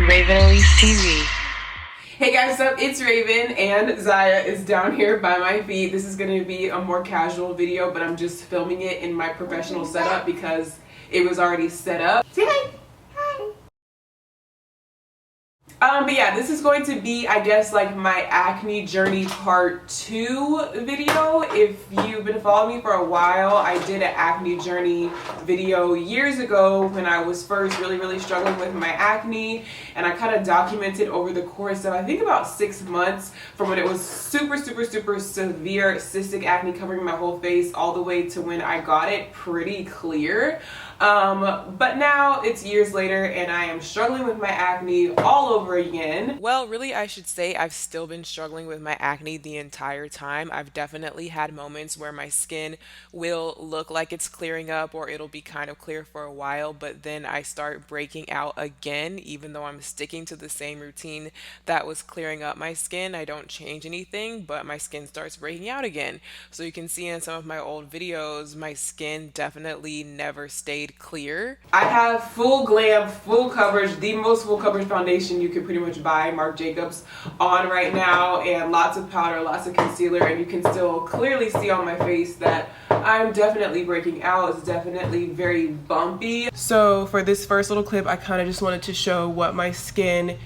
Raven ELYSE TV. Hey guys, what's up? It's Raven and Zaya is down here by my feet. This is going to be a more casual video, but I'm just filming it in my professional setup because it was already set up. Say hi! But yeah, this is going to be, I guess, like my acne journey part 2 video. If you've been following me for a while, I did an acne journey video years ago when I was first really struggling with my acne, and I kind of documented over the course of I think about 6 months from when it was super severe cystic acne covering my whole face all the way to when I got it pretty clear. But now it's years later and I am struggling with my acne all over again. Well, really, I should say I've still been struggling with my acne the entire time. I've definitely had moments where my skin will look like it's clearing up or it'll be kind of clear for a while, but then I start breaking out again, even though I'm sticking to the same routine that was clearing up my skin. I don't change anything, but my skin starts breaking out again. So you can see in some of my old videos, my skin definitely never stayed clear. I have full glam, full coverage, the most full coverage foundation you could pretty much buy, Marc Jacobs, on right now, and lots of powder, lots of concealer, and you can still clearly see on my face that I'm definitely breaking out. It's definitely very bumpy. So for this first little clip, I kind of just wanted to show what my skin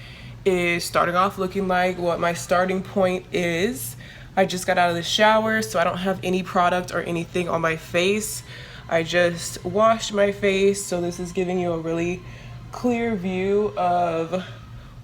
is starting off looking like, what my starting point is. I just got out of the shower, so I don't have any product or anything on my face. I just washed my face, so this is giving you a really clear view of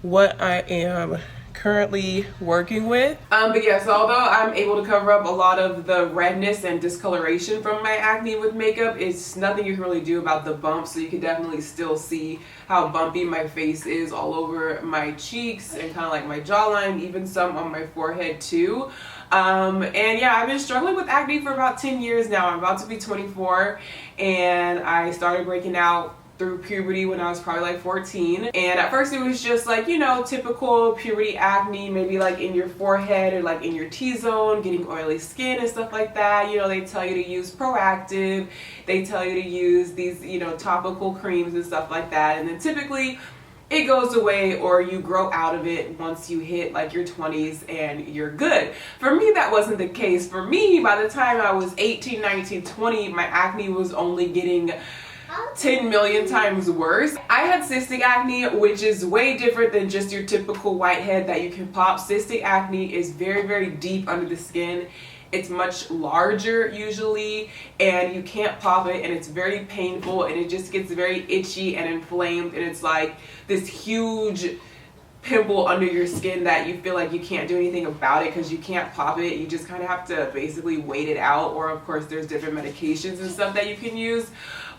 what I am currently working with. But yeah, so although I'm able to cover up a lot of the redness and discoloration from my acne with makeup, it's nothing you can really do about the bumps, so you can definitely still see how bumpy my face is all over my cheeks and kind of like my jawline, even some on my forehead too. And yeah, I've been struggling with acne for about 10 years now. I'm about to be 24, and I started breaking out through puberty when I was probably like 14. And at first it was just like, you know, typical puberty acne, maybe like in your forehead or like in your T-zone, getting oily skin and stuff like that. You know, they tell you to use Proactive, they tell you to use these, you know, topical creams and stuff like that. And then typically it goes away, or you grow out of it once you hit like your 20s and you're good. For me, that wasn't the case. For me, by the time I was 18, 19, 20, my acne was only getting 10 million times worse. I had cystic acne, which is way different than just your typical whitehead that you can pop. Cystic acne is very deep under the skin. It's much larger usually, and you can't pop it, and it's very painful, and it just gets very itchy and inflamed, and it's like this huge pimple under your skin that you feel like you can't do anything about it because you can't pop it. You just kind of have to basically wait it out, or of course there's different medications and stuff that you can use,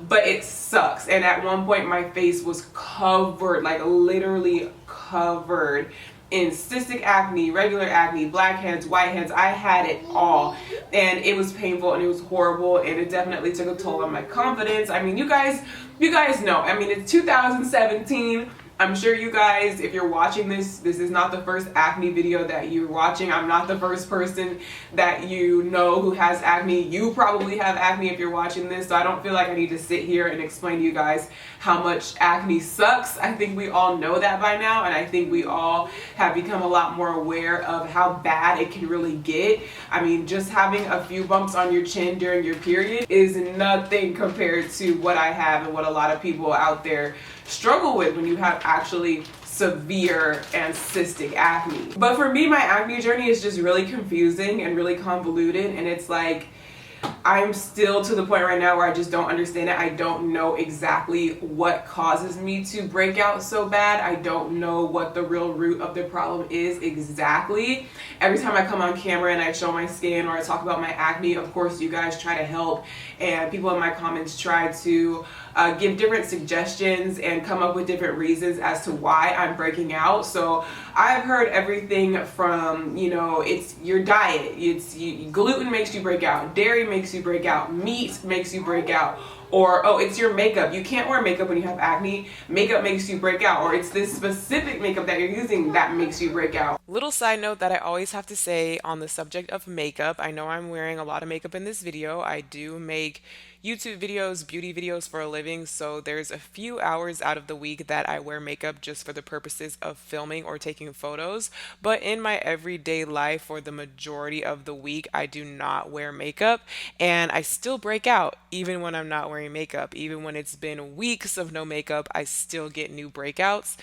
but it sucks. And at one point my face was covered, like literally covered in cystic acne, regular acne, blackheads, whiteheads. I had it all, and it was painful and it was horrible, and it definitely took a toll on my confidence. I mean, you guys know, I mean, it's 2017. I'm sure you guys, if you're watching this is not the first acne video that you're watching. I'm not the first person that you know who has acne. You probably have acne if you're watching this, so I don't feel like I need to sit here and explain to you guys how much acne sucks. I think we all know that by now, and I think we all have become a lot more aware of how bad it can really get. I mean, just having a few bumps on your chin during your period is nothing compared to what I have and what a lot of people out there struggle with when you have actually severe and cystic acne. But for me, my acne journey is just really confusing and really convoluted, and it's like I'm still to the point right now where I just don't understand it. I don't know exactly what causes me to break out so bad. I don't know what the real root of the problem is exactly. Every time I come on camera and I show my skin or I talk about my acne, of course you guys try to help, and people in my comments try to give different suggestions and come up with different reasons as to why I'm breaking out. So I've heard everything from, you know, it's your diet, gluten makes you break out, dairy makes you break out, meat makes you break out, or oh, it's your makeup, you can't wear makeup when you have acne, makeup makes you break out, or it's this specific makeup that you're using that makes you break out. Little side note that I always have to say on the subject of makeup, I know I'm wearing a lot of makeup in this video. I do make YouTube videos, beauty videos for a living, so there's a few hours out of the week that I wear makeup just for the purposes of filming or taking photos. But in my everyday life, for the majority of the week, I do not wear makeup, and I still break out even when I'm not wearing makeup. Even when it's been weeks of no makeup, I still get new breakouts.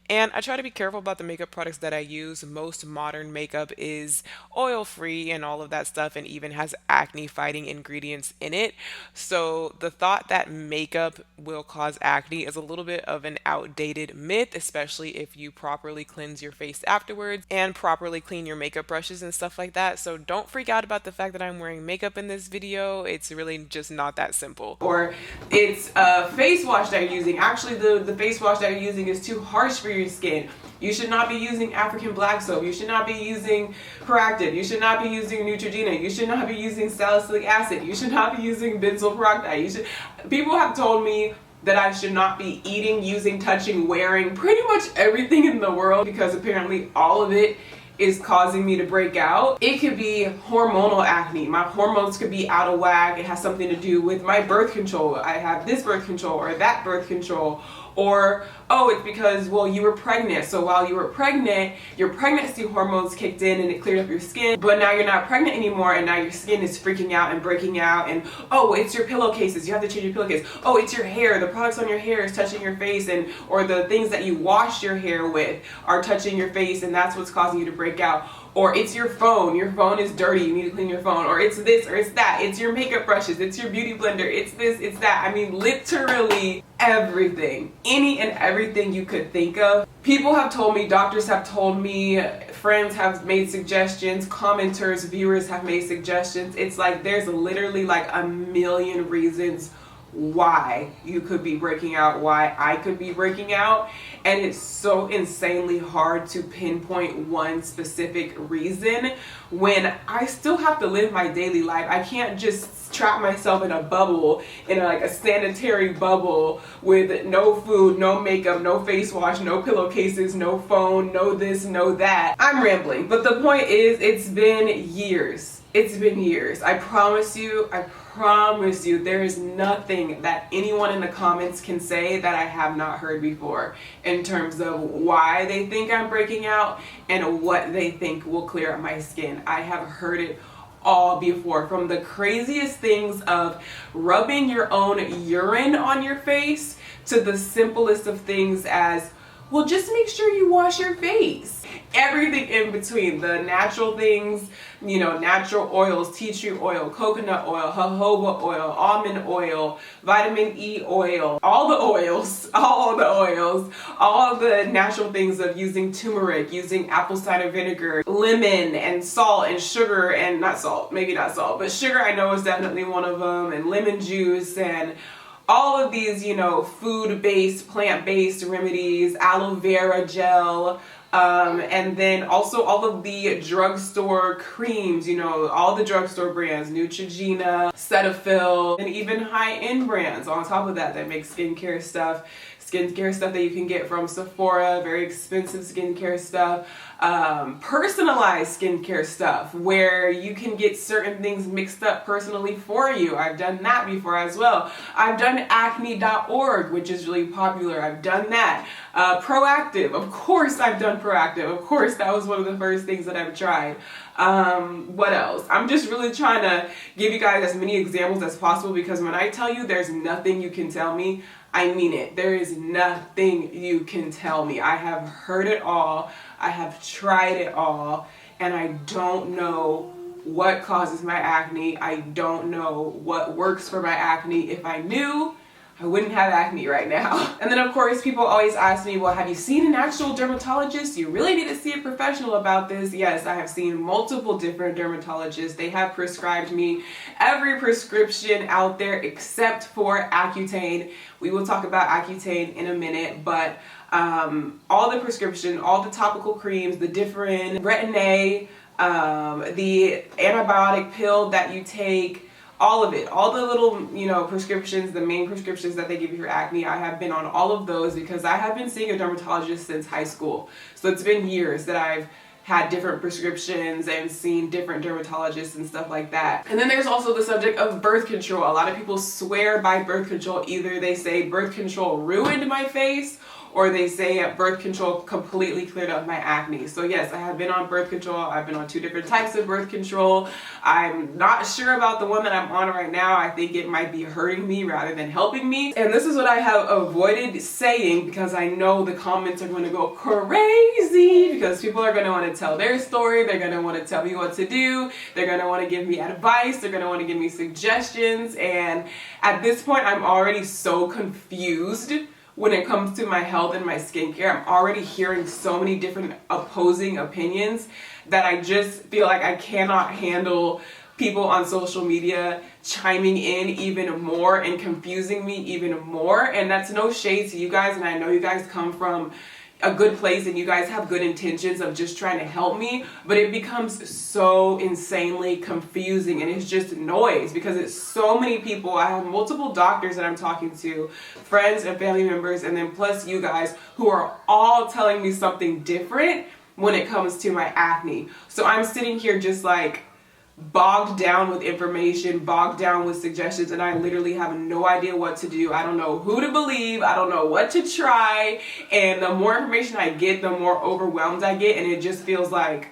And I try to be careful about the makeup products that I use. Most modern makeup is oil free and all of that stuff, and even has acne fighting ingredients in it. So the thought that makeup will cause acne is a little bit of an outdated myth, especially if you properly cleanse your face afterwards and properly clean your makeup brushes and stuff like that. So don't freak out about the fact that I'm wearing makeup in this video. It's really just not that simple. Or it's a face wash that you're using. Actually, the face wash that you're using is too harsh for your skin. You should not be using African black soap. You should not be using Proactive. You should not be using Neutrogena. You should not be using salicylic acid. You should not be using benzoyl peroxide. People have told me that I should not be eating, using, touching, wearing pretty much everything in the world, because apparently all of it is causing me to break out. It could be hormonal acne. My hormones could be out of whack. It has something to do with my birth control. I have this birth control or that birth control. Or, oh, it's because, well, you were pregnant. So while you were pregnant, your pregnancy hormones kicked in and it cleared up your skin. But now you're not pregnant anymore, and now your skin is freaking out and breaking out. And, oh, it's your pillowcases. You have to change your pillowcase. Oh, it's your hair. The products on your hair is touching your face, and or the things that you wash your hair with are touching your face, and that's what's causing you to break out. Or it's your phone. Your phone is dirty. You need to clean your phone. Or it's this or it's that. It's your makeup brushes. It's your beauty blender. It's this, it's that. I mean, literally everything. Any and everything you could think of. People have told me, doctors have told me, friends have made suggestions, commenters, viewers have made suggestions. It's like there's literally like a million reasons why you could be breaking out, why I could be breaking out, and it's so insanely hard to pinpoint one specific reason when I still have to live my daily life. I can't just trap myself in a bubble, in like a sanitary bubble with no food, no makeup, no face wash, no pillowcases, no phone, no this, no that. I'm rambling, but the point is, it's been years. It's been years. I promise you, there is nothing that anyone in the comments can say that I have not heard before in terms of why they think I'm breaking out and what they think will clear up my skin. I have heard it all before, from the craziest things of rubbing your own urine on your face to the simplest of things as, well, just make sure you wash your face. Everything in between, the natural things, you know, natural oils, tea tree oil, coconut oil, jojoba oil, almond oil, vitamin E oil, all the oils, all the natural things of using turmeric, using apple cider vinegar, lemon and salt and sugar, and not salt, maybe not salt, but sugar I know is definitely one of them, and lemon juice, and all of these, you know, food-based, plant-based remedies, aloe vera gel, and then also all of the drugstore creams, you know, all the drugstore brands, Neutrogena, Cetaphil, and even high-end brands on top of that make skincare stuff that you can get from Sephora, very expensive skincare stuff, personalized skincare stuff where you can get certain things mixed up personally for you. I've done that before as well. I've done acne.org, which is really popular. I've done that. Proactive, of course I've done Proactive. Of course, that was one of the first things that I've tried. What else? I'm just really trying to give you guys as many examples as possible, because when I tell you there's nothing you can tell me, I mean it. There is nothing you can tell me. I have heard it all. I have tried it all, and I don't know what causes my acne. I don't know what works for my acne. If I knew, I wouldn't have acne right now. And then of course people always ask me, well, have you seen an actual dermatologist? You really need to see a professional about this. Yes, I have seen multiple different dermatologists. They have prescribed me every prescription out there except for Accutane. We will talk about Accutane in a minute, but all the prescription, all the topical creams, the different Retin-A, the antibiotic pill that you take, all of it, all the little, you know, prescriptions, the main prescriptions that they give you for acne, I have been on all of those because I have been seeing a dermatologist since high school. So it's been years that I've had different prescriptions and seen different dermatologists and stuff like that. And then there's also the subject of birth control. A lot of people swear by birth control. Either they say birth control ruined my face, or they say birth control completely cleared up my acne. So yes, I have been on birth control. I've been on 2 different types of birth control. I'm not sure about the one that I'm on right now. I think it might be hurting me rather than helping me. And this is what I have avoided saying because I know the comments are going to go crazy because people are going to want to tell their story. They're going to want to tell me what to do. They're going to want to give me advice. They're going to want to give me suggestions. And at this point, I'm already so confused when it comes to my health and my skincare. I'm already hearing so many different opposing opinions that I just feel like I cannot handle people on social media chiming in even more and confusing me even more. And that's no shade to you guys, and I know you guys come from a good place and you guys have good intentions of just trying to help me, but it becomes so insanely confusing and it's just noise because it's so many people. I have multiple doctors that I'm talking to, friends and family members, and then plus you guys who are all telling me something different when it comes to my acne. So I'm sitting here just like bogged down with information, bogged down with suggestions, and I literally have no idea what to do. I don't know who to believe. I don't know what to try. And the more information I get, the more overwhelmed I get, and it just feels like,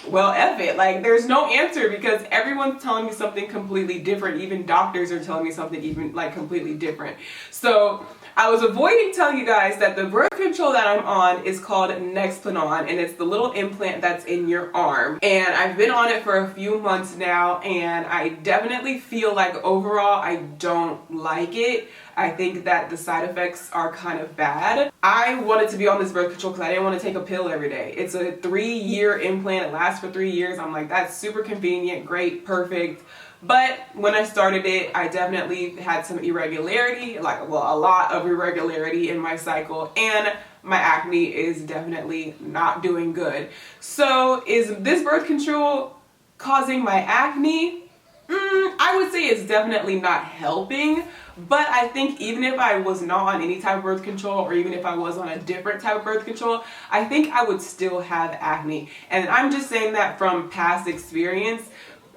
well, F it. Like, there's no answer because everyone's telling me something completely different. Even doctors are telling me something even like completely different. So I was avoiding telling you guys that the birth control that I'm on is called Nexplanon, and it's the little implant that's in your arm. And I've been on it for a few months now, and I definitely feel like overall I don't like it. I think that the side effects are kind of bad. I wanted to be on this birth control because I didn't want to take a pill every day. It's a 3-year implant. It lasts for 3 years. I'm like, that's super convenient, great, perfect. But when I started it, I definitely had some irregularity, like, well, a lot of irregularity in my cycle, and my acne is definitely not doing good. So is this birth control causing my acne? I would say it's definitely not helping, but I think even if I was not on any type of birth control, or even if I was on a different type of birth control, I think I would still have acne. And I'm just saying that from past experience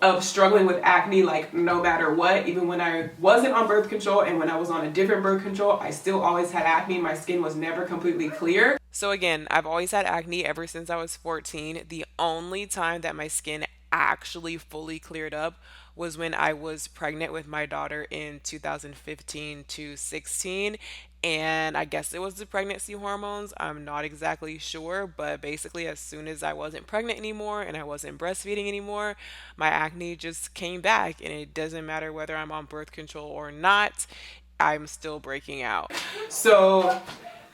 of struggling with acne, like no matter what. Even when I wasn't on birth control and when I was on a different birth control, I still always had acne. My skin was never completely clear. So again, I've always had acne ever since I was 14. The only time that my skin actually fully cleared up was when I was pregnant with my daughter in 2015 to 16. And I guess it was the pregnancy hormones. I'm not exactly sure, but basically as soon as I wasn't pregnant anymore and I wasn't breastfeeding anymore, my acne just came back, and it doesn't matter whether I'm on birth control or not, I'm still breaking out. So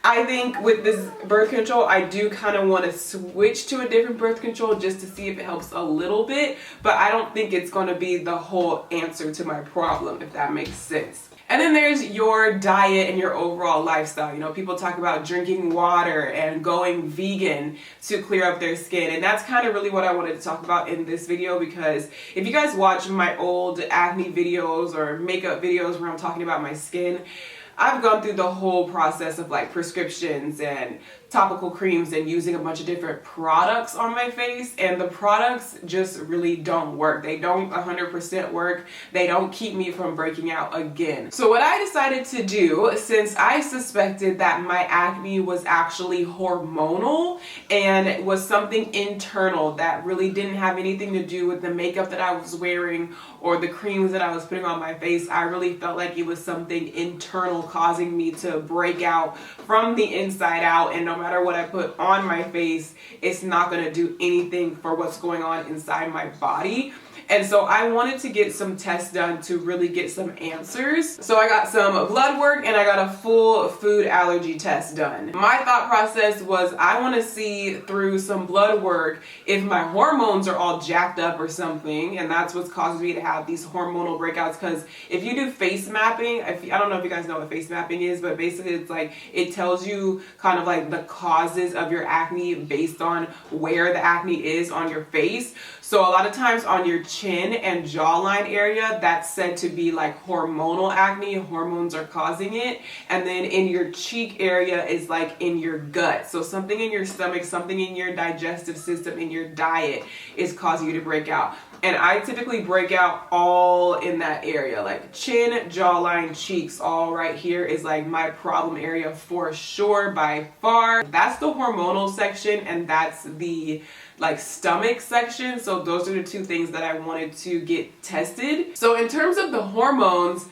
I think with this birth control, I do kind of want to switch to a different birth control just to see if it helps a little bit, but I don't think it's going to be the whole answer to my problem, if that makes sense. And then there's your diet and your overall lifestyle. You know, people talk about drinking water and going vegan to clear up their skin. And that's kind of really what I wanted to talk about in this video, because if you guys watch my old acne videos or makeup videos where I'm talking about my skin, I've gone through the whole process of like prescriptions and topical creams and using a bunch of different products on my face, and the products just really don't work. They don't 100% work. They don't keep me from breaking out again. So what I decided to do, since I suspected that my acne was actually hormonal and it was something internal that really didn't have anything to do with the makeup that I was wearing or the creams that I was putting on my face, I really felt like it was something internal causing me to break out from the inside out, and no matter what I put on my face, it's not going to do anything for what's going on inside my body. And so I wanted to get some tests done to really get some answers. So I got some blood work and I got a full food allergy test done. My thought process was I want to see through some blood work if my hormones are all jacked up or something, and that's what's causing me to have these hormonal breakouts. Because if you do face mapping, I don't know if you guys know what face mapping is, but basically it's like it tells you kind of like the causes of your acne based on where the acne is on your face. So a lot of times on your chin and jawline area, that's said to be like hormonal acne. Hormones are causing it. And then in your cheek area is like in your gut. So something in your stomach, something in your digestive system, in your diet is causing you to break out. And I typically break out all in that area, like chin, jawline, cheeks, all right here is like my problem area for sure by far. That's the hormonal section, and that's the like stomach section. So those are the two things that I wanted to get tested. So in terms of the hormones,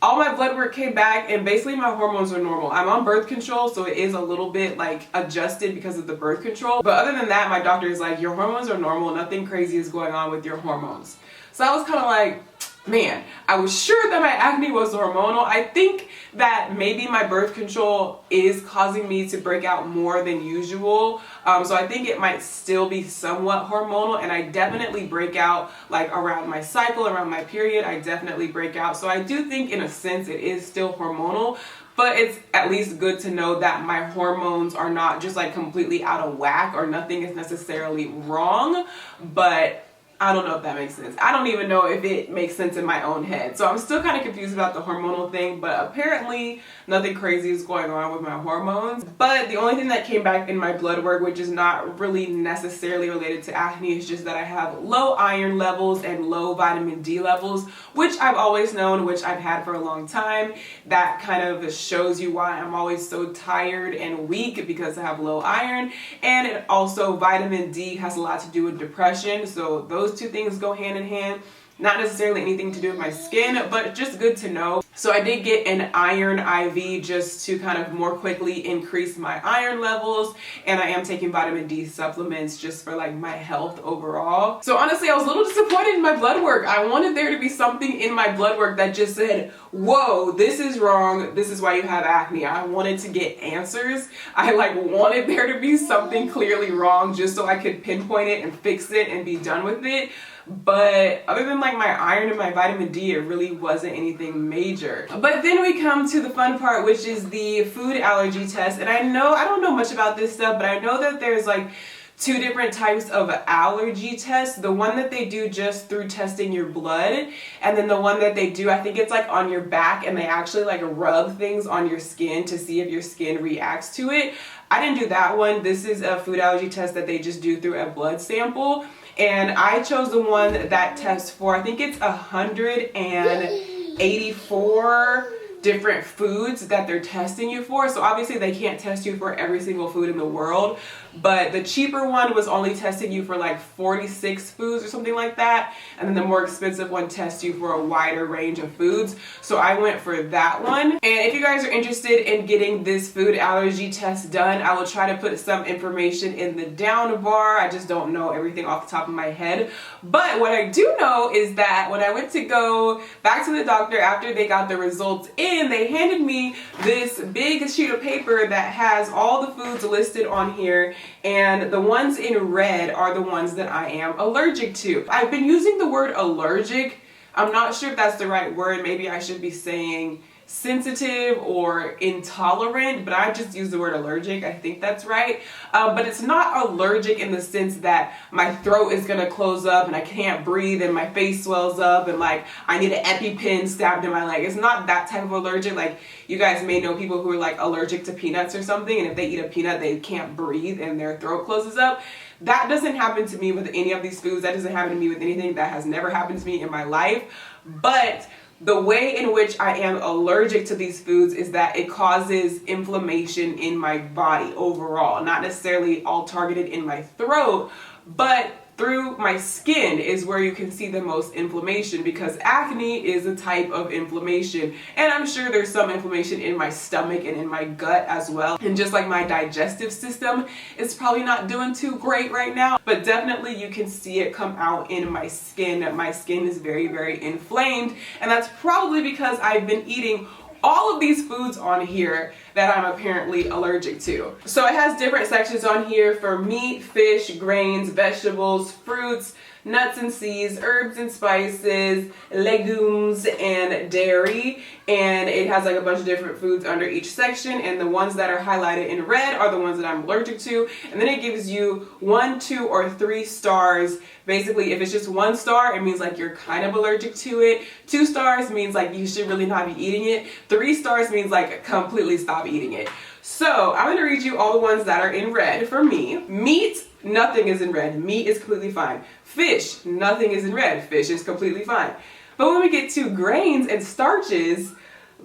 all my blood work came back and basically my hormones are normal. I'm on birth control, so it is a little bit like adjusted because of the birth control. But other than that, my doctor is like, your hormones are normal. Nothing crazy is going on with your hormones. So I was kind of like, man, I was sure that my acne was hormonal. I think that maybe my birth control is causing me to break out more than usual. So I think it might still be somewhat hormonal, and I definitely break out like around my cycle, around my period, I definitely break out. So I do think in a sense it is still hormonal, but it's at least good to know that my hormones are not just like completely out of whack or nothing is necessarily wrong, but I don't know if that makes sense. I don't even know if it makes sense in my own head. So I'm still kind of confused about the hormonal thing, but apparently nothing crazy is going on with my hormones. But the only thing that came back in my blood work, which is not really necessarily related to acne, is just that I have low iron levels and low vitamin D levels, which I've always known, which I've had for a long time. That kind of shows you why I'm always so tired and weak, because I have low iron. And it also, vitamin D has a lot to do with depression. So those two things go hand in hand. Not necessarily anything to do with my skin, but just good to know. So I did get an iron IV just to kind of more quickly increase my iron levels, and I am taking vitamin D supplements just for like my health overall. So honestly, I was a little disappointed in my blood work. I wanted there to be something in my blood work that just said, whoa, this is wrong, this is why you have acne. I wanted to get answers. I like wanted there to be something clearly wrong just so I could pinpoint it and fix it and be done with it. But other than like my iron and my vitamin D, it really wasn't anything major. But then we come to the fun part, which is the food allergy test. And I don't know much about this stuff, but I know that there's like two different types of allergy tests. The one that they do just through testing your blood, and then the one that they do, I think it's like on your back, and they actually like rub things on your skin to see if your skin reacts to it. I didn't do that one. This is a food allergy test that they just do through a blood sample. And I chose the one that tests for, I think it's 184 different foods that they're testing you for. So obviously they can't test you for every single food in the world, but the cheaper one was only testing you for like 46 foods or something like that. And then the more expensive one tests you for a wider range of foods. So I went for that one. And if you guys are interested in getting this food allergy test done, I will try to put some information in the down bar. I just don't know everything off the top of my head. But what I do know is that when I went to go back to the doctor after they got the results in, they handed me this big sheet of paper that has all the foods listed on here, and the ones in red are the ones that I am allergic to. I've been using the word allergic. I'm not sure if that's the right word. Maybe I should be saying sensitive or intolerant, but I just use the word allergic. I think that's right. But it's not allergic in the sense that my throat is gonna close up and I can't breathe and my face swells up and like I need an EpiPen stabbed in my leg. It's not that type of allergic. Like you guys may know people who are like allergic to peanuts or something, and if they eat a peanut they can't breathe and their throat closes up. That doesn't happen to me with any of these foods. That doesn't happen to me with anything. That has never happened to me in my life. But the way in which I am allergic to these foods is that it causes inflammation in my body overall, not necessarily all targeted in my throat, but through my skin is where you can see the most inflammation, because acne is a type of inflammation. And I'm sure there's some inflammation in my stomach and in my gut as well. And just like my digestive system is probably not doing too great right now, but definitely you can see it come out in my skin. My skin is very, very inflamed. And that's probably because I've been eating all of these foods on here that I'm apparently allergic to. So it has different sections on here for meat, fish, grains, vegetables, fruits, nuts and seeds, herbs and spices, legumes, and dairy. And it has like a bunch of different foods under each section, and the ones that are highlighted in red are the ones that I'm allergic to. And then it gives you 1, 2, or 3 stars. Basically, if it's just 1 star, it means like you're kind of allergic to it. 2 stars means like you should really not be eating it. 3 stars means like completely stop eating it. So I'm going to read you all the ones that are in red for me. Meat, nothing is in red. Meat is completely fine. Fish, nothing is in red. Fish is completely fine. But when we get to grains and starches,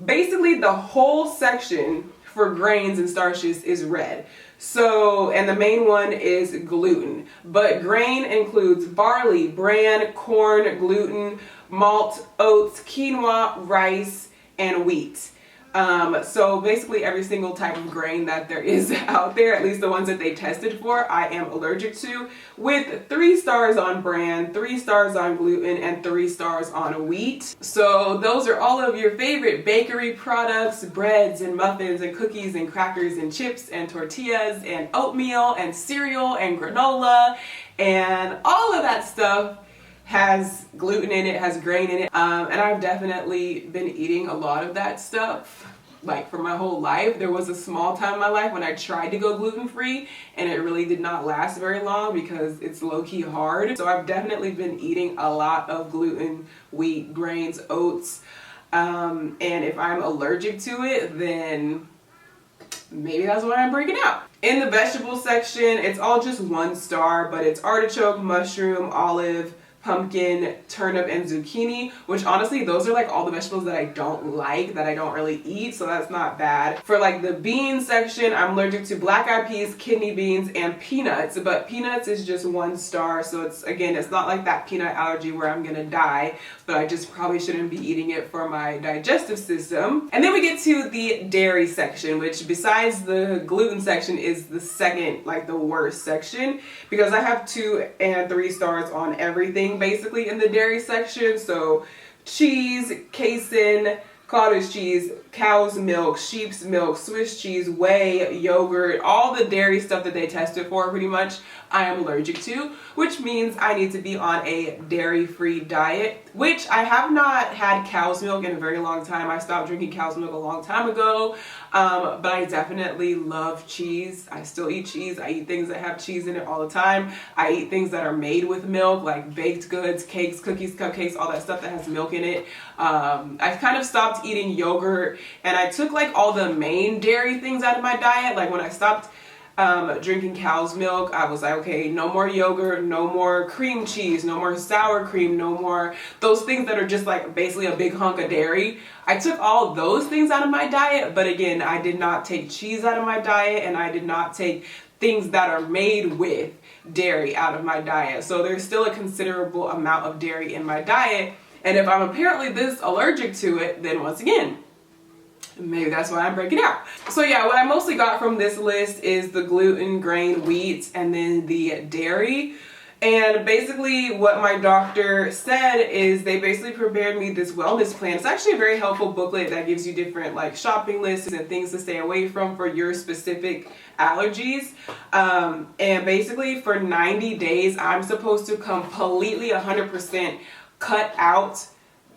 basically the whole section for grains and starches is red. So, and the main one is gluten. But grain includes barley, bran, corn, gluten, malt, oats, quinoa, rice, and wheat. So basically every single type of grain that there is out there, at least the ones that they tested for, I am allergic to, with 3 stars on bran, 3 stars on gluten, and 3 stars on wheat. So those are all of your favorite bakery products, breads and muffins and cookies and crackers and chips and tortillas and oatmeal and cereal and granola, and all of that stuff has gluten in it, has grain in it, and I've definitely been eating a lot of that stuff like for my whole life. There was a small time in my life when I tried to go gluten-free, and it really did not last very long because it's low-key hard. So I've definitely been eating a lot of gluten, wheat, grains, oats, and if I'm allergic to it, then maybe that's why I'm breaking out. In the vegetable section, it's all just 1 star, but it's artichoke, mushroom, olive, pumpkin, turnip, and zucchini, which honestly, those are like all the vegetables that I don't like, that I don't really eat, so that's not bad. For like the bean section, I'm allergic to black eyed peas, kidney beans, and peanuts, but peanuts is just 1 star, so it's, again, it's not like that peanut allergy where I'm gonna die, but I just probably shouldn't be eating it for my digestive system. And then we get to the dairy section, which besides the gluten section is the second, like the worst section, because I have 2 and 3 stars on everything basically in the dairy section. So cheese, casein, cottage cheese, cow's milk, sheep's milk, Swiss cheese, whey, yogurt, all the dairy stuff that they tested for pretty much I am allergic to, which means I need to be on a dairy-free diet, which I have not had cow's milk in a very long time. I stopped drinking cow's milk a long time ago, but I definitely love cheese. I still eat cheese. I eat things that have cheese in it all the time. I eat things that are made with milk, like baked goods, cakes, cookies, cupcakes, all that stuff that has milk in it. I kind of stopped eating yogurt, and I took like all the main dairy things out of my diet. Like when I stopped drinking cow's milk, I was like, okay, no more yogurt, no more cream cheese, no more sour cream, no more those things that are just like basically a big hunk of dairy. I took all those things out of my diet, but again, I did not take cheese out of my diet, and I did not take things that are made with dairy out of my diet. So there's still a considerable amount of dairy in my diet, and if I'm apparently this allergic to it, then once again, maybe that's why I'm breaking out. So yeah, what I mostly got from this list is the gluten, grain, wheat, and then the dairy. And basically what my doctor said is they basically prepared me this wellness plan. It's actually a very helpful booklet that gives you different like shopping lists and things to stay away from for your specific allergies. And basically for 90 days, I'm supposed to completely 100% cut out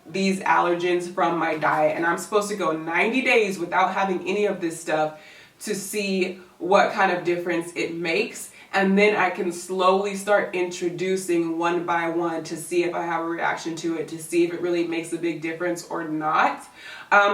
these allergens from my diet, and I'm supposed to go 90 days without having any of this stuff to see what kind of difference it makes, and then I can slowly start introducing one by one to see if I have a reaction to it, to see if it really makes a big difference or not.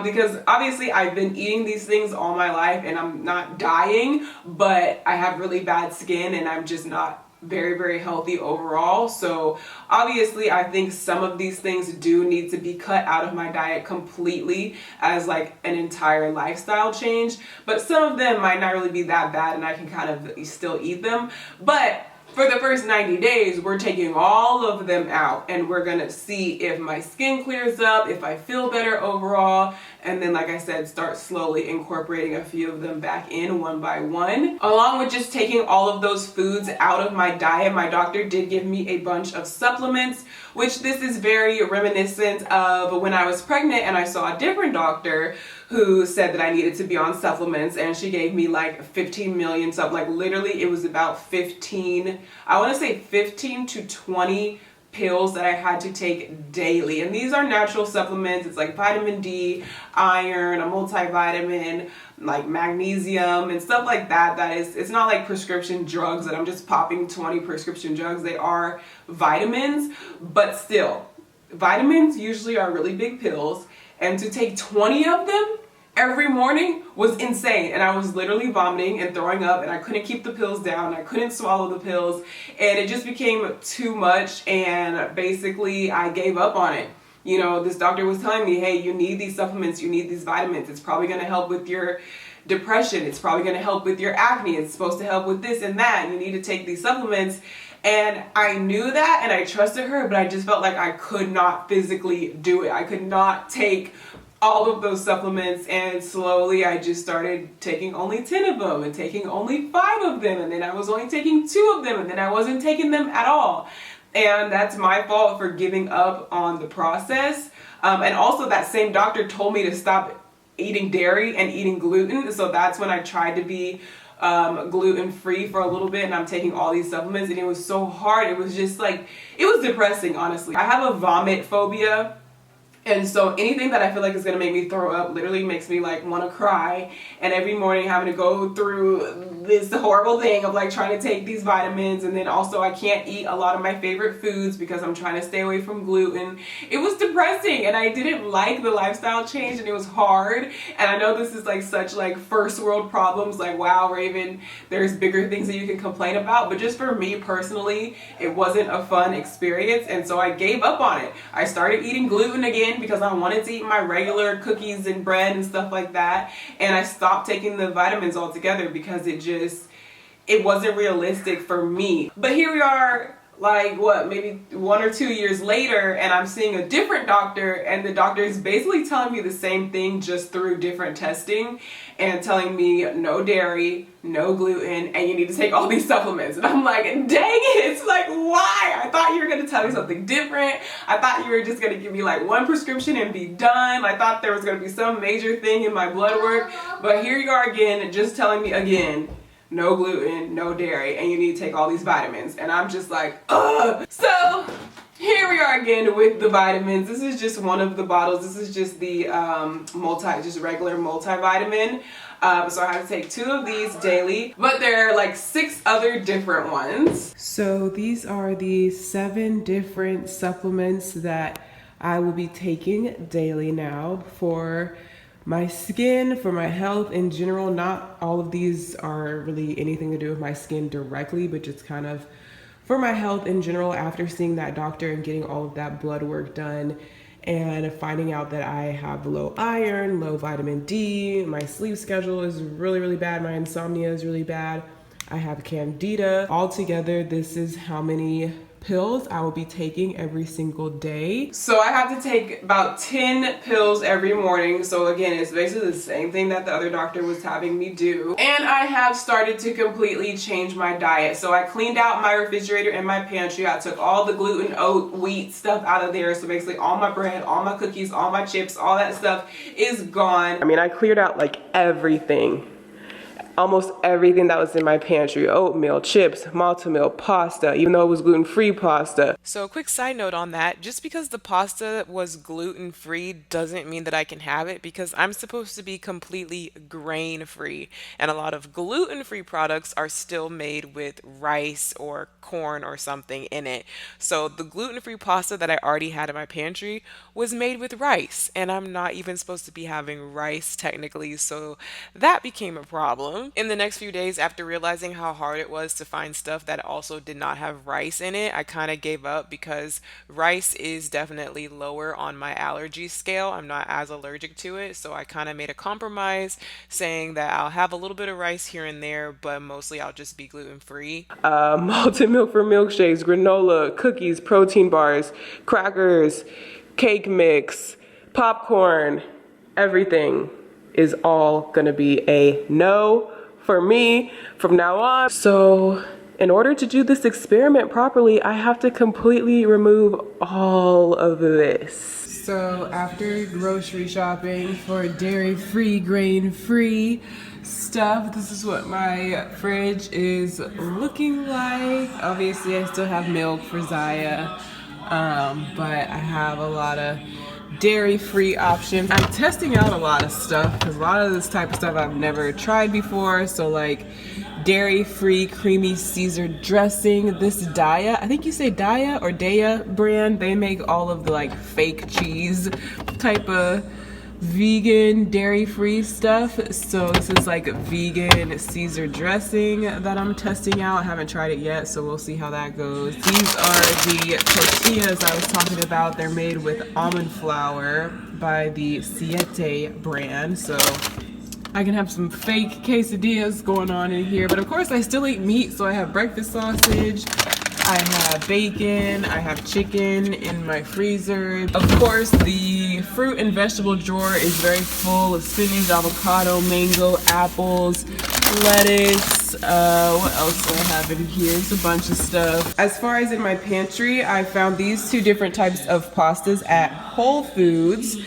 Because obviously I've been eating these things all my life and I'm not dying, but I have really bad skin and I'm just not very, very healthy overall. So obviously I think some of these things do need to be cut out of my diet completely as like an entire lifestyle change, but some of them might not really be that bad and I can kind of still eat them. But for the first 90 days, we're taking all of them out and we're gonna see if my skin clears up, if I feel better overall, and then like I said, start slowly incorporating a few of them back in one by one. Along with just taking all of those foods out of my diet, my doctor did give me a bunch of supplements, which this is very reminiscent of when I was pregnant and I saw a different doctor who said that I needed to be on supplements, and she gave me like 15 million like literally it was about 15, I want to say 15 to 20 pills that I had to take daily, and these are natural supplements. It's like vitamin D, iron, a multivitamin, like magnesium and stuff like that. It's not like prescription drugs that I'm just popping 20 prescription drugs. They are vitamins, but still, vitamins usually are really big pills, and to take 20 of them every morning was insane, and I was literally vomiting and throwing up, and I couldn't keep the pills down. I couldn't swallow the pills, and it just became too much, and basically I gave up on it. You know, this doctor was telling me, hey, you need these supplements, you need these vitamins. It's probably going to help with your depression. It's probably going to help with your acne. It's supposed to help with this and that. You need to take these supplements. And I knew that, and I trusted her, but I just felt like I could not physically do it. I could not take all of those supplements, and slowly I just started taking only 10 of them and taking only 5 of them, and then I was only taking 2 of them, and then I wasn't taking them at all. And that's my fault for giving up on the process. And also that same doctor told me to stop eating dairy and eating gluten, so that's when I tried to be gluten-free for a little bit, and I'm taking all these supplements, and it was so hard. It was just like, it was depressing, honestly. I have a vomit phobia. And so anything that I feel like is going to make me throw up literally makes me like want to cry. And every morning having to go through this horrible thing of like trying to take these vitamins. And then also I can't eat a lot of my favorite foods because I'm trying to stay away from gluten. It was depressing, and I didn't like the lifestyle change, and it was hard. And I know this is like such like first world problems, like, wow, Raven, there's bigger things that you can complain about. But just for me personally, it wasn't a fun experience. And so I gave up on it. I started eating gluten again because I wanted to eat my regular cookies and bread and stuff like that, and I stopped taking the vitamins altogether because it wasn't realistic for me. But here we are, like what, maybe 1 or 2 years later, and I'm seeing a different doctor, and the doctor is basically telling me the same thing just through different testing, and telling me no dairy, no gluten, and you need to take all these supplements. And I'm like, dang it, it's like, why? I thought you were gonna tell me something different. I thought you were just gonna give me like one prescription and be done. I thought there was gonna be some major thing in my blood work, but here you are again, just telling me again, no gluten, no dairy, and you need to take all these vitamins. And I'm just like, ugh. So here we are again with the vitamins. This is just one of the bottles. This is just the regular multivitamin. So I have to take 2 of these daily, but there are like 6 other different ones. So these are the 7 different supplements that I will be taking daily now for my skin, for my health in general. Not all of these are really anything to do with my skin directly, but just kind of for my health in general after seeing that doctor and getting all of that blood work done and finding out that I have low iron, low vitamin D, my sleep schedule is really, really bad, my insomnia is really bad, I have candida. Altogether, this is how many pills I will be taking every single day. So I have to take about 10 pills every morning. So again, it's basically the same thing that the other doctor was having me do. And I have started to completely change my diet. So I cleaned out my refrigerator and my pantry. I took all the gluten, oat, wheat stuff out of there. So basically all my bread, all my cookies, all my chips, all that stuff is gone. I mean, I cleared out like everything. Almost everything that was in my pantry: oatmeal, chips, malto-meal, pasta, even though it was gluten-free pasta. So a quick side note on that, just because the pasta was gluten-free doesn't mean that I can have it, because I'm supposed to be completely grain-free, and a lot of gluten-free products are still made with rice or corn or something in it. So the gluten-free pasta that I already had in my pantry was made with rice, and I'm not even supposed to be having rice technically, so that became a problem. In the next few days, after realizing how hard it was to find stuff that also did not have rice in it, I kind of gave up, because rice is definitely lower on my allergy scale. I'm not as allergic to it, so I kind of made a compromise saying that I'll have a little bit of rice here and there, but mostly I'll just be gluten-free. Malted milk for milkshakes, granola, cookies, protein bars, crackers, cake mix, popcorn, everything is all gonna be a no for me from now on. So in order to do this experiment properly, I have to completely remove all of this. So after grocery shopping for dairy-free, grain-free stuff, this is what my fridge is looking like. Obviously I still have milk for Zaya. but I have a lot of dairy-free options. I'm testing out a lot of stuff because a lot of this type of stuff I've never tried before. So like dairy-free creamy Caesar dressing. This Daya, I think you say Daya or Daya brand, they make all of the like fake cheese type of vegan dairy-free stuff. So this is like a vegan Caesar dressing that I'm testing out. I haven't tried it yet, so we'll see how that goes. These are the tortillas I was talking about. They're made with almond flour by the Siete brand, so I can have some fake quesadillas going on in here. But of course I still eat meat, so I have breakfast sausage, I have bacon, I have chicken in my freezer. Of course, the fruit and vegetable drawer is very full of spinach, avocado, mango, apples, lettuce. What else do I have in here? It's a bunch of stuff. As far as in my pantry, I found these two different types of pastas at Whole Foods.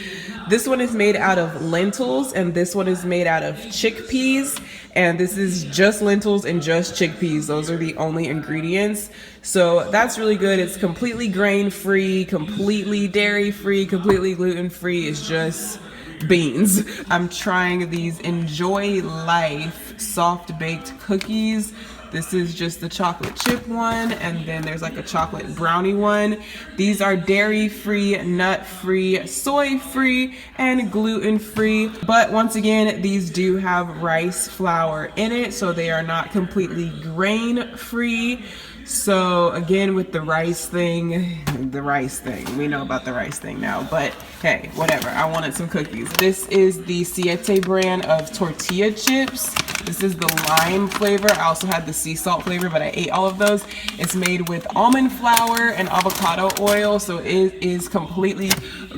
This one is made out of lentils and this one is made out of chickpeas, and this is just lentils and just chickpeas. Those are the only ingredients. So that's really good. It's completely grain-free, completely dairy-free, completely gluten-free. It's just beans. I'm trying these Enjoy Life soft baked cookies. This is just the chocolate chip one, and then there's like a chocolate brownie one. These are dairy-free, nut-free, soy-free, and gluten-free. But once again, these do have rice flour in it, so they are not completely grain-free. So again, with the rice thing, we know about the rice thing now, but hey, whatever, I wanted some cookies. This is the Siete brand of tortilla chips. This is the lime flavor. I also had the sea salt flavor, but I ate all of those. It's made with almond flour and avocado oil, so it is completely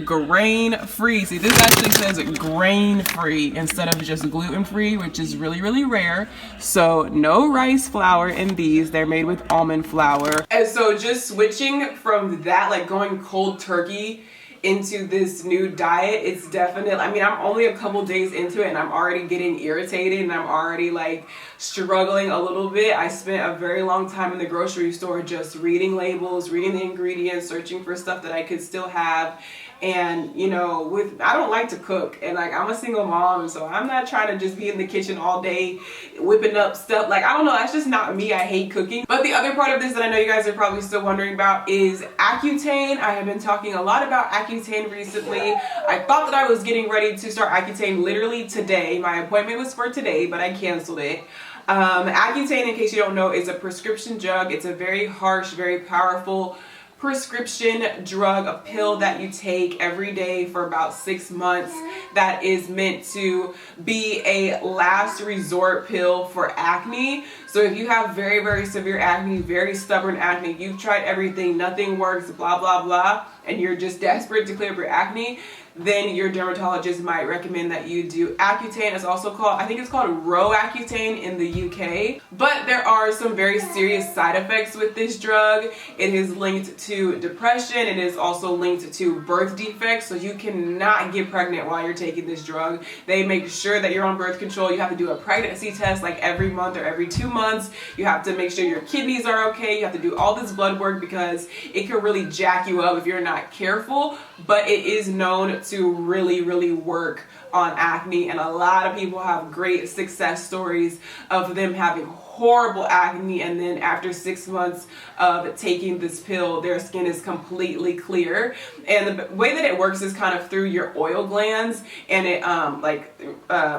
grain-free. See, this actually says grain-free instead of just gluten-free, which is really, really rare. So no rice flour in these. They're made with almond flour. And so just switching from that, like going cold turkey into this new diet, it's definitely, I mean, I'm only a couple days into it and I'm already getting irritated and I'm already like struggling a little bit. I spent a very long time in the grocery store just reading labels, reading the ingredients, searching for stuff that I could still have. And you know, I don't like to cook, and like I'm a single mom, so I'm not trying to just be in the kitchen all day whipping up stuff. Like, I don't know, that's just not me. I hate cooking. But the other part of this that I know you guys are probably still wondering about is Accutane. I have been talking a lot about Accutane recently. I thought that I was getting ready to start Accutane literally today. My appointment was for today, but I canceled it. Accutane, in case you don't know, is a prescription drug. It's a very harsh, very powerful prescription drug, a pill that you take every day for about 6 months that is meant to be a last resort pill for acne. So if you have very, very severe acne, very stubborn acne, you've tried everything, nothing works, blah, blah, blah, and you're just desperate to clear up your acne, then your dermatologist might recommend that you do Accutane. It's also called, I think it's called Accutane in the UK. But there are some very serious side effects with this drug. It is linked to depression. It is also linked to birth defects. So you cannot get pregnant while you're taking this drug. They make sure that you're on birth control. You have to do a pregnancy test like every month or every 2 months. You have to make sure your kidneys are okay. You have to do all this blood work because it can really jack you up if you're not careful. But it is known to really, really work on acne, and a lot of people have great success stories of them having horrible acne, and then after 6 months of taking this pill, their skin is completely clear. And the way that it works is kind of through your oil glands, and it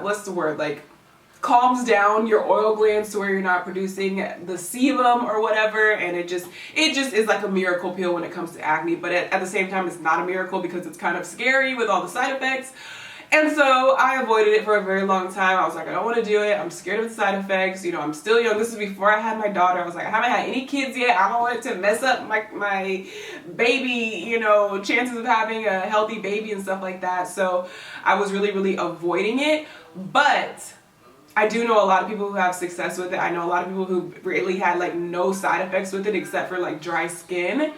what's the word, like calms down your oil glands to where you're not producing the sebum or whatever, and it just is like a miracle pill when it comes to acne. But at the same time, it's not a miracle because it's kind of scary with all the side effects. And so I avoided it for a very long time. I was like, I don't want to do it. I'm scared of the side effects. You know, I'm still young. This is before I had my daughter. I was like, I haven't had any kids yet. I don't want it to mess up my baby, you know, chances of having a healthy baby and stuff like that. So I was really, really avoiding it. But I do know a lot of people who have success with it. I know a lot of people who really had like no side effects with it except for like dry skin.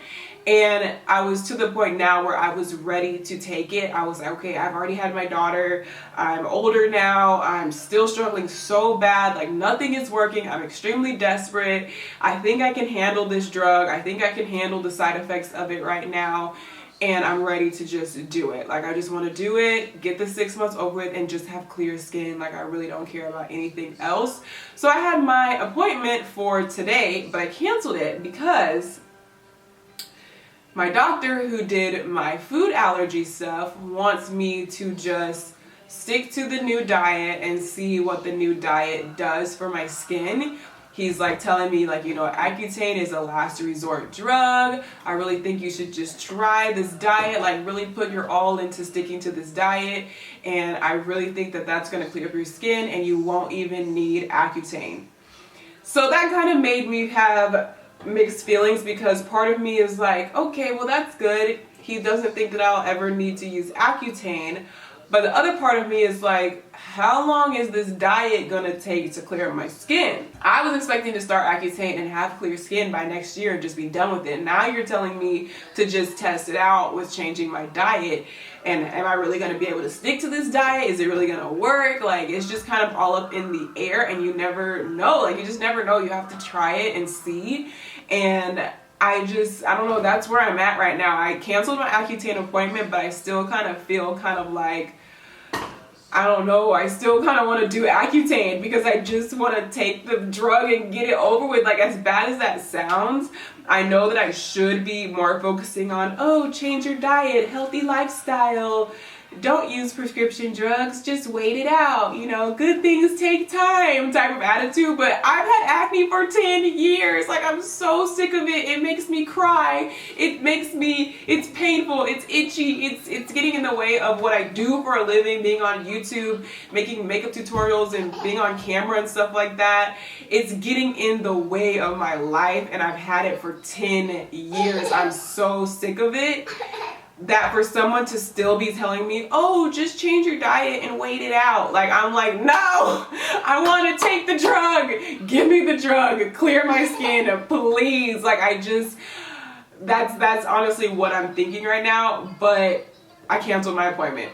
And I was to the point now where I was ready to take it. I was like, okay, I've already had my daughter. I'm older now. I'm still struggling so bad. Like nothing is working. I'm extremely desperate. I think I can handle this drug. I think I can handle the side effects of it right now. And I'm ready to just do it. Like I just want to do it, get the 6 months over with, and just have clear skin. Like I really don't care about anything else. So I had my appointment for today, but I canceled it because my doctor who did my food allergy stuff wants me to just stick to the new diet and see what the new diet does for my skin. He's like telling me like, you know, Accutane is a last resort drug. I really think you should just try this diet, like really put your all into sticking to this diet. And I really think that that's going to clear up your skin and you won't even need Accutane. So that kind of made me have mixed feelings because part of me is like, okay, well that's good. He doesn't think that I'll ever need to use Accutane. But the other part of me is like, how long is this diet gonna take to clear up my skin? I was expecting to start Accutane and have clear skin by next year and just be done with it. Now you're telling me to just test it out with changing my diet. And am I really gonna be able to stick to this diet? Is it really gonna work? Like it's just kind of all up in the air and you never know. Like you just never know. You have to try it and see. And I don't know, that's where I'm at right now. I canceled my Accutane appointment, but I still kind of feel kind of like, I don't know, I still kind of want to do Accutane because I just want to take the drug and get it over with. Like as bad as that sounds, I know that I should be more focusing on, oh, change your diet, healthy lifestyle, don't use prescription drugs, just wait it out, you know, good things take time type of attitude. But I've had acne for 10 years. Like I'm so sick of it. It makes me cry. It's painful, it's itchy, it's getting in the way of what I do for a living, being on YouTube, making makeup tutorials and being on camera and stuff like that. It's getting in the way of my life and I've had it for 10 years. I'm so sick of it. That for someone to still be telling me, oh, just change your diet and wait it out. Like, I'm like, no, I want to take the drug. Give me the drug. Clear my skin, please. Like, that's honestly what I'm thinking right now. But I canceled my appointment.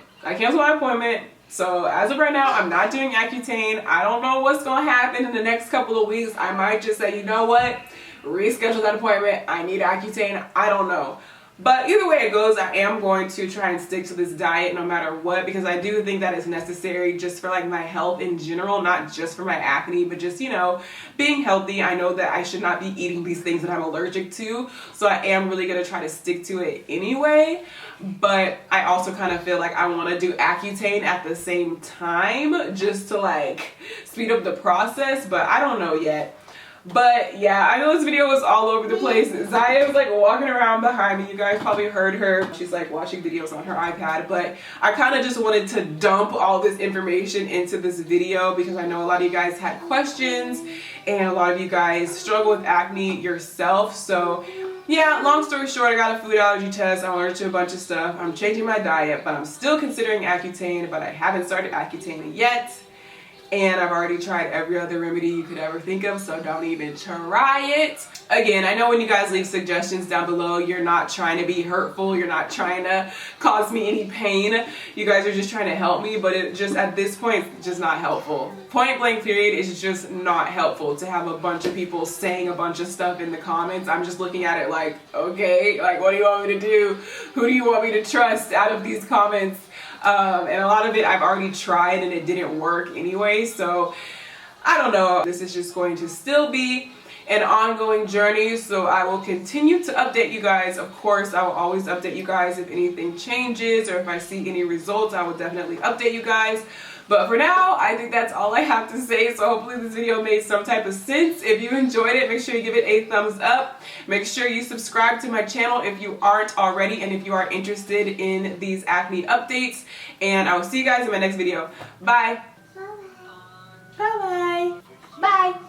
So as of right now, I'm not doing Accutane. I don't know what's going to happen in the next couple of weeks. I might just say, you know what? Reschedule that appointment. I need Accutane. I don't know. But either way it goes, I am going to try and stick to this diet no matter what, because I do think that it's necessary just for like my health in general, not just for my acne, but just, you know, being healthy. I know that I should not be eating these things that I'm allergic to, so I am really going to try to stick to it anyway. But I also kind of feel like I want to do Accutane at the same time just to like speed up the process, but I don't know yet. But yeah, I know this video was all over the place. Zaya was like walking around behind me. You guys probably heard her. She's like watching videos on her iPad. But I kind of just wanted to dump all this information into this video because I know a lot of you guys had questions and a lot of you guys struggle with acne yourself. So yeah, long story short, I got a food allergy test. I'm allergic to a bunch of stuff. I'm changing my diet, but I'm still considering Accutane, but I haven't started Accutane yet. And I've already tried every other remedy you could ever think of, so don't even try it. Again, I know when you guys leave suggestions down below, you're not trying to be hurtful, you're not trying to cause me any pain. You guys are just trying to help me, but it just, at this point, it's just not helpful. Point blank period, is just not helpful to have a bunch of people saying a bunch of stuff in the comments. I'm just looking at it like, okay, like what do you want me to do? Who do you want me to trust out of these comments? And a lot of it I've already tried and it didn't work anyway, so I don't know. This is just going to still be an ongoing journey, so I will continue to update you guys. Of course, I will always update you guys if anything changes or if I see any results. I will definitely update you guys. But for now, I think that's all I have to say. So hopefully this video made some type of sense. If you enjoyed it, make sure you give it a thumbs up. Make sure you subscribe to my channel if you aren't already and if you are interested in these acne updates. And I will see you guys in my next video. Bye. Bye-bye. Bye. Bye.